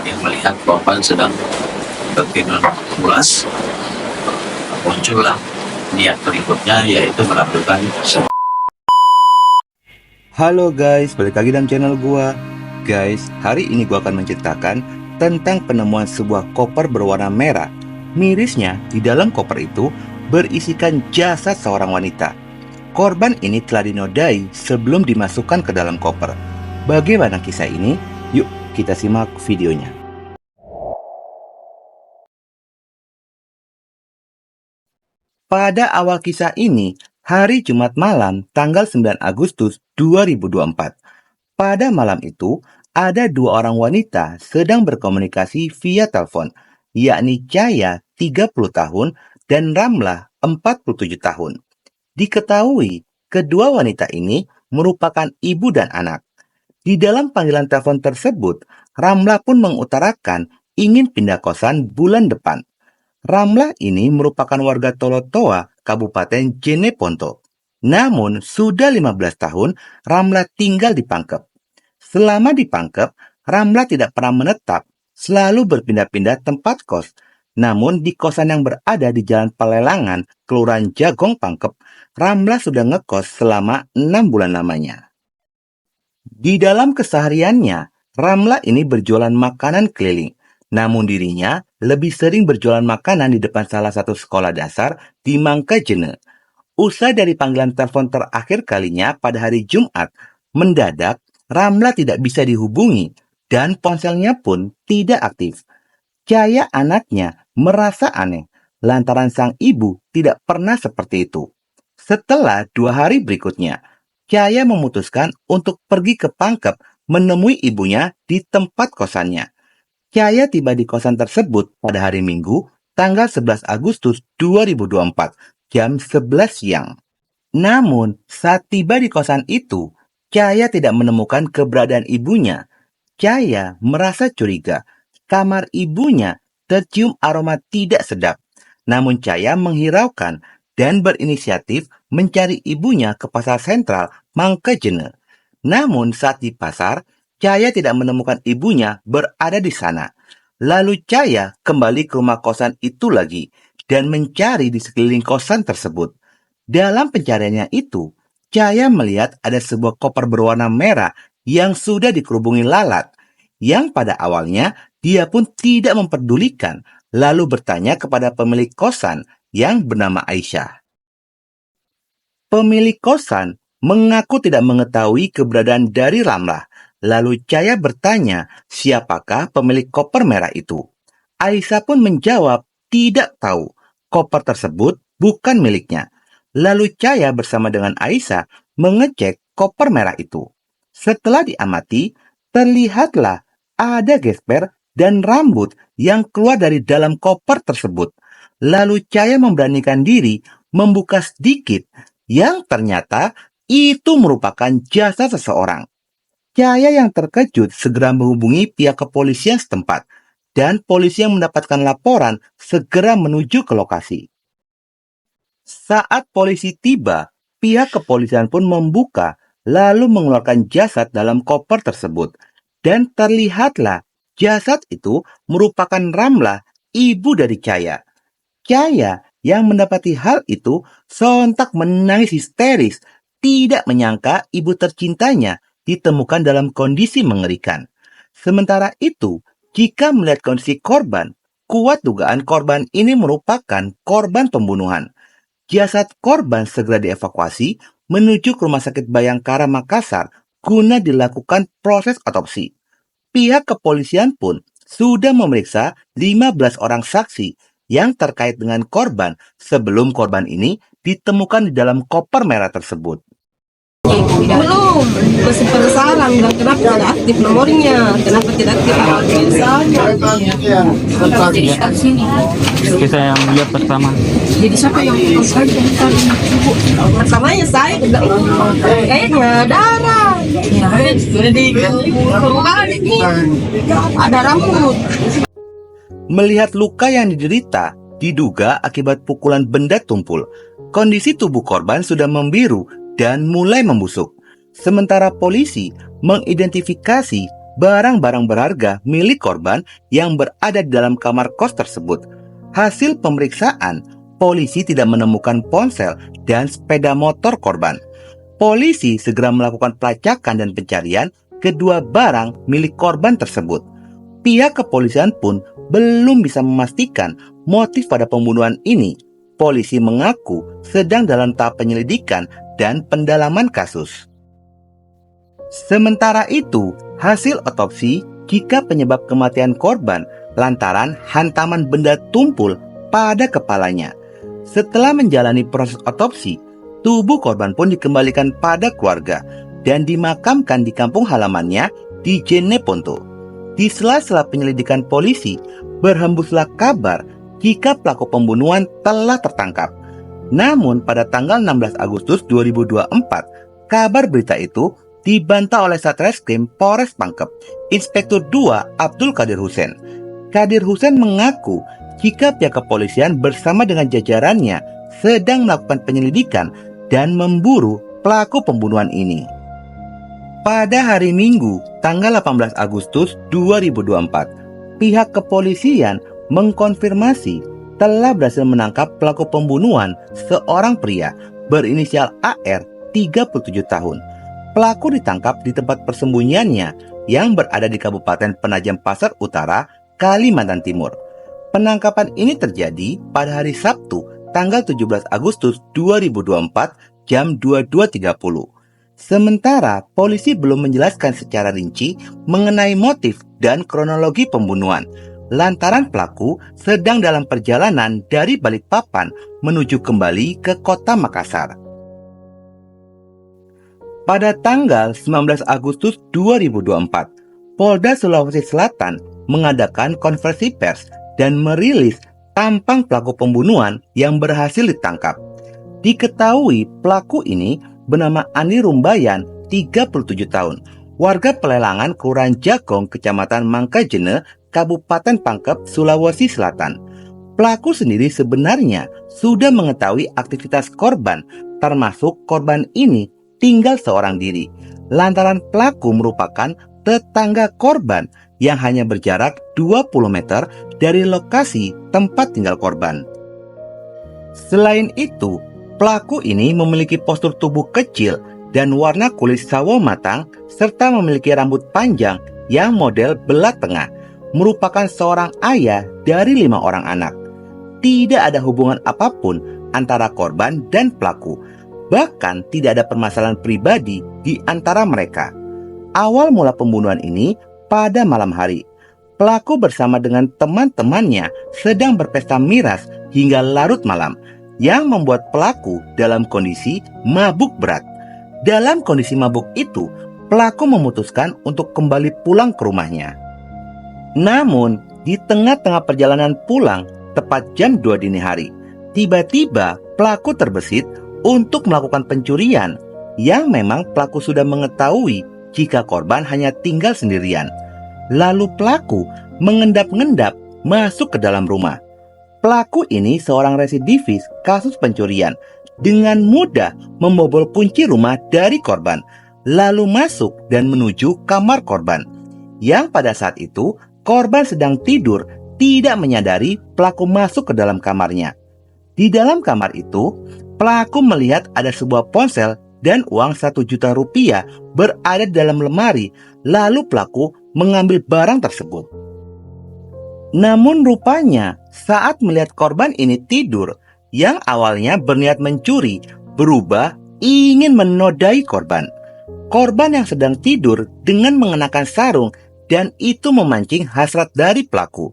yang melihat korban sedang bertidur pulas, muncullah niat berikutnya, yaitu melakukan. Halo guys, balik lagi dalam channel gua. Guys, hari ini gua akan menceritakan tentang penemuan sebuah koper berwarna merah. Mirisnya, di dalam koper itu berisikan jasad seorang wanita. Korban ini telah dinodai sebelum dimasukkan ke dalam koper. Bagaimana kisah ini? Yuk kita simak videonya. Pada awal kisah ini, hari Jumat malam tanggal 9 Agustus 2024. Pada malam itu, ada dua orang wanita sedang berkomunikasi via telepon, yakni Chaya 30 tahun dan Ramlah 47 tahun. Diketahui, kedua wanita ini merupakan ibu dan anak. Di dalam panggilan telepon tersebut, Ramlah pun mengutarakan ingin pindah kosan bulan depan. Ramlah ini merupakan warga Tolotoa, Kabupaten Jeneponto. Namun, sudah 15 tahun, Ramlah tinggal di Pangkep. Selama di Pangkep, Ramlah tidak pernah menetap, selalu berpindah-pindah tempat kos. Namun, di kosan yang berada di Jalan Pelelangan, Kelurahan Jagong, Pangkep, Ramlah sudah ngekos selama 6 bulan lamanya. Di dalam kesehariannya, Ramlah ini berjualan makanan keliling. Namun dirinya lebih sering berjualan makanan di depan salah satu sekolah dasar di Mangkajene. Usai dari panggilan telepon terakhir kalinya pada hari Jumat, mendadak Ramlah tidak bisa dihubungi dan ponselnya pun tidak aktif. Chaya anaknya merasa aneh lantaran sang ibu tidak pernah seperti itu. Setelah 2 hari berikutnya, Chaya memutuskan untuk pergi ke Pangkep menemui ibunya di tempat kosannya. Chaya tiba di kosan tersebut pada hari Minggu, tanggal 11 Agustus 2024, jam 11 siang. Namun, saat tiba di kosan itu, Chaya tidak menemukan keberadaan ibunya. Chaya merasa curiga. Kamar ibunya tercium aroma tidak sedap. Namun Chaya menghiraukan dan berinisiatif mencari ibunya ke pasar sentral Mangkajene. Namun saat di pasar, Chaya tidak menemukan ibunya berada di sana. Lalu Chaya kembali ke rumah kosan itu lagi dan mencari di sekeliling kosan tersebut. Dalam pencariannya itu, Chaya melihat ada sebuah koper berwarna merah yang sudah dikerubungi lalat, yang pada awalnya dia pun tidak memperdulikan, lalu bertanya kepada pemilik kosan yang bernama Aisyah. Pemilik kosan mengaku tidak mengetahui keberadaan dari Ramlah, lalu Chaya bertanya siapakah pemilik koper merah itu. Aisyah pun menjawab tidak tahu, koper tersebut bukan miliknya. Lalu Chaya bersama dengan Aisyah mengecek koper merah itu. Setelah diamati, terlihatlah ada gesper dan rambut yang keluar dari dalam koper tersebut. Lalu Chaya memberanikan diri membuka sedikit, yang ternyata itu merupakan jasa seseorang. Chaya yang terkejut segera menghubungi pihak kepolisian setempat, dan polisi yang mendapatkan laporan segera menuju ke lokasi. Saat polisi tiba, pihak kepolisian pun membuka lalu mengeluarkan jasad dalam koper tersebut. Dan terlihatlah jasad itu merupakan Ramlah, ibu dari Chaya. Chaya yang mendapati hal itu sontak menangis histeris, tidak menyangka ibu tercintanya ditemukan dalam kondisi mengerikan. Sementara itu, jika melihat kondisi korban, kuat dugaan korban ini merupakan korban pembunuhan. Jasad korban segera dievakuasi menuju ke Rumah Sakit Bayangkara Makassar guna dilakukan proses otopsi. Pihak kepolisian pun sudah memeriksa 15 orang saksi yang terkait dengan korban sebelum korban ini ditemukan di dalam koper merah tersebut. Belum, masih penasaran dan kenapa tidak aktif nomornya, kenapa tidak aktif Kita yang lihat pertama. jadi siapa yang pertamanya saya kayaknya darah sudah di perumahan ini ada rambut. Melihat luka yang diderita diduga akibat pukulan benda tumpul, kondisi tubuh korban sudah membiru dan mulai membusuk. Sementara polisi mengidentifikasi barang-barang berharga milik korban yang berada di dalam kamar kos tersebut. Hasil pemeriksaan, polisi tidak menemukan ponsel dan sepeda motor korban. Polisi segera melakukan pelacakan dan pencarian kedua barang milik korban tersebut. Pihak kepolisian pun belum bisa memastikan motif pada pembunuhan ini. Polisi mengaku sedang dalam tahap penyelidikan dan pendalaman kasus. Sementara itu, hasil otopsi jika penyebab kematian korban lantaran hantaman benda tumpul pada kepalanya. Setelah menjalani proses otopsi, tubuh korban pun dikembalikan pada keluarga dan dimakamkan di kampung halamannya di Jeneponto. Di sela-sela penyelidikan polisi, berhembuslah kabar jika pelaku pembunuhan telah tertangkap. Namun pada tanggal 16 Agustus 2024, kabar berita itu dibantah oleh Satreskrim Polres Pangkep, Inspektur 2 Abdul Qadir Hussein. Qadir Hussein mengaku jika pihak kepolisian bersama dengan jajarannya sedang melakukan penyelidikan dan memburu pelaku pembunuhan ini. Pada hari Minggu, tanggal 18 Agustus 2024, pihak kepolisian mengkonfirmasi telah berhasil menangkap pelaku pembunuhan seorang pria berinisial AR 37 tahun. Pelaku ditangkap di tempat persembunyiannya yang berada di Kabupaten Penajam Pasar Utara, Kalimantan Timur. Penangkapan ini terjadi pada hari Sabtu, tanggal 17 Agustus 2024 jam 22.30. Sementara polisi belum menjelaskan secara rinci mengenai motif dan kronologi pembunuhan, lantaran pelaku sedang dalam perjalanan dari Balikpapan menuju kembali ke kota Makassar. Pada tanggal 19 Agustus 2024, Polda Sulawesi Selatan mengadakan konferensi pers dan merilis tampang pelaku pembunuhan yang berhasil ditangkap. Diketahui pelaku ini bernama Ani Rumbayan, 37 tahun, warga Pelelangan, Kelurahan Jagong, Kecamatan Mangkajene, Kabupaten Pangkep, Sulawesi Selatan. Pelaku sendiri sebenarnya sudah mengetahui aktivitas korban, termasuk korban ini tinggal seorang diri, lantaran pelaku merupakan tetangga korban yang hanya berjarak 20 meter dari lokasi tempat tinggal korban. Selain itu, pelaku ini memiliki postur tubuh kecil dan warna kulit sawo matang serta memiliki rambut panjang yang model belah tengah, merupakan seorang ayah dari 5 orang anak. Tidak ada hubungan apapun antara korban dan pelaku. Bahkan tidak ada permasalahan pribadi di antara mereka. Awal mula pembunuhan ini pada malam hari. Pelaku bersama dengan teman-temannya sedang berpesta miras hingga larut malam, yang membuat pelaku dalam kondisi mabuk berat. Dalam kondisi mabuk itu, pelaku memutuskan untuk kembali pulang ke rumahnya. Namun, di tengah-tengah perjalanan pulang, tepat jam 2 dini hari, tiba-tiba pelaku terbesit untuk melakukan pencurian, yang memang pelaku sudah mengetahui jika korban hanya tinggal sendirian. Lalu pelaku mengendap-endap masuk ke dalam rumah. Pelaku ini seorang residivis kasus pencurian, dengan mudah membobol kunci rumah dari korban, lalu masuk dan menuju kamar korban, yang pada saat itu korban sedang tidur, tidak menyadari pelaku masuk ke dalam kamarnya. Di dalam kamar itu, pelaku melihat ada sebuah ponsel dan uang 1 juta rupiah berada di dalam lemari, lalu pelaku mengambil barang tersebut. Namun rupanya saat melihat korban ini tidur, yang awalnya berniat mencuri berubah ingin menodai korban. Korban yang sedang tidur dengan mengenakan sarung, dan itu memancing hasrat dari pelaku.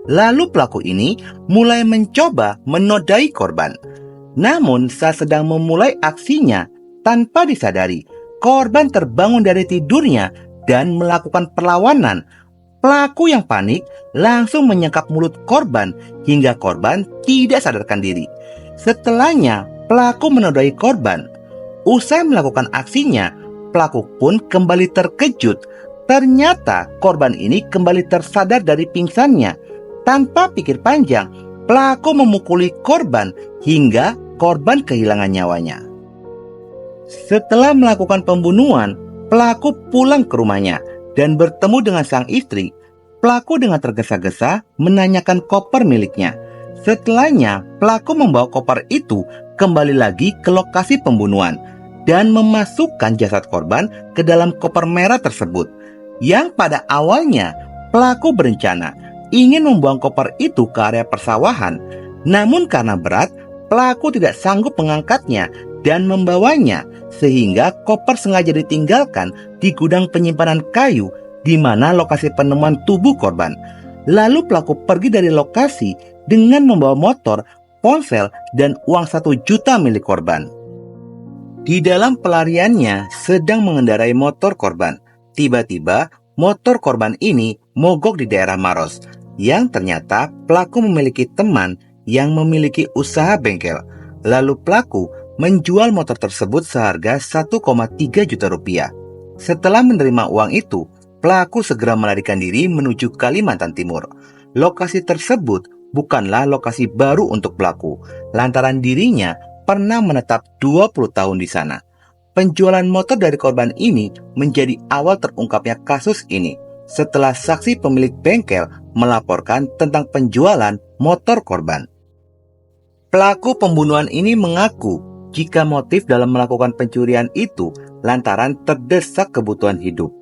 Lalu pelaku ini mulai mencoba menodai korban. Namun saat sedang memulai aksinya, tanpa disadari, korban terbangun dari tidurnya dan melakukan perlawanan. Pelaku yang panik langsung menyekap mulut korban hingga korban tidak sadarkan diri. Setelahnya, pelaku menodai korban. Usai melakukan aksinya, pelaku pun kembali terkejut. Ternyata korban ini kembali tersadar dari pingsannya. Tanpa pikir panjang, pelaku memukuli korban hingga korban kehilangan nyawanya. Setelah melakukan pembunuhan, pelaku pulang ke rumahnya dan bertemu dengan sang istri, pelaku dengan tergesa-gesa menanyakan koper miliknya. Setelahnya, pelaku membawa koper itu kembali lagi ke lokasi pembunuhan dan memasukkan jasad korban ke dalam koper merah tersebut. Yang pada awalnya, pelaku berencana ingin membuang koper itu ke area persawahan. Namun karena berat, pelaku tidak sanggup mengangkatnya dan membawanya, sehingga koper sengaja ditinggalkan di gudang penyimpanan kayu di mana lokasi penemuan tubuh korban. Lalu pelaku pergi dari lokasi dengan membawa motor, ponsel, dan uang 1 juta milik korban. Di dalam pelariannya sedang mengendarai motor korban, tiba-tiba motor korban ini mogok di daerah Maros, yang ternyata pelaku memiliki teman yang memiliki usaha bengkel. Lalu pelaku menjual motor tersebut seharga 1,3 juta rupiah. Setelah menerima uang itu, pelaku segera melarikan diri menuju Kalimantan Timur. Lokasi tersebut bukanlah lokasi baru untuk pelaku, lantaran dirinya pernah menetap 20 tahun di sana. Penjualan motor dari korban ini menjadi awal terungkapnya kasus ini, setelah saksi pemilik bengkel melaporkan tentang penjualan motor korban. Pelaku pembunuhan ini mengaku jika motif dalam melakukan pencurian itu lantaran terdesak kebutuhan hidup.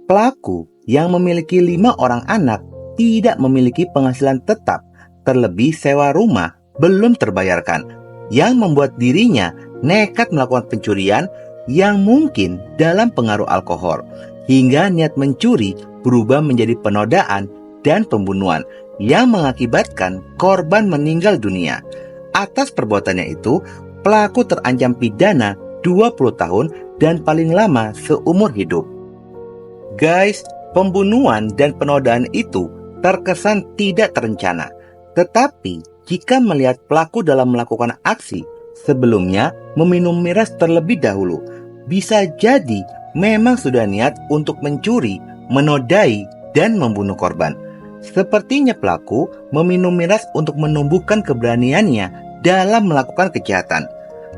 Pelaku yang memiliki 5 orang anak tidak memiliki penghasilan tetap, terlebih sewa rumah belum terbayarkan, yang membuat dirinya nekat melakukan pencurian yang mungkin dalam pengaruh alkohol, hingga niat mencuri berubah menjadi penodaan dan pembunuhan yang mengakibatkan korban meninggal dunia. Atas perbuatannya itu, pelaku terancam pidana 20 tahun dan paling lama seumur hidup. Guys, pembunuhan dan penodaan itu terkesan tidak terencana. Tetapi, jika melihat pelaku dalam melakukan aksi, sebelumnya meminum miras terlebih dahulu, bisa jadi memang sudah niat untuk mencuri, menodai, dan membunuh korban. Sepertinya pelaku meminum miras untuk menumbuhkan keberaniannya dalam melakukan kejahatan.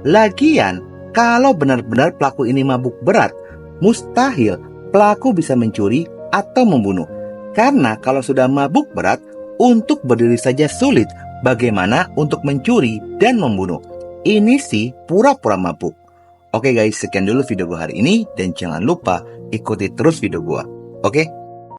Lagian, kalau benar-benar pelaku ini mabuk berat, mustahil pelaku bisa mencuri atau membunuh. Karena kalau sudah mabuk berat, untuk berdiri saja sulit, bagaimana untuk mencuri dan membunuh? Ini sih pura-pura mabuk. Oke guys, sekian dulu video gue hari ini, dan jangan lupa ikuti terus video gue. Oke?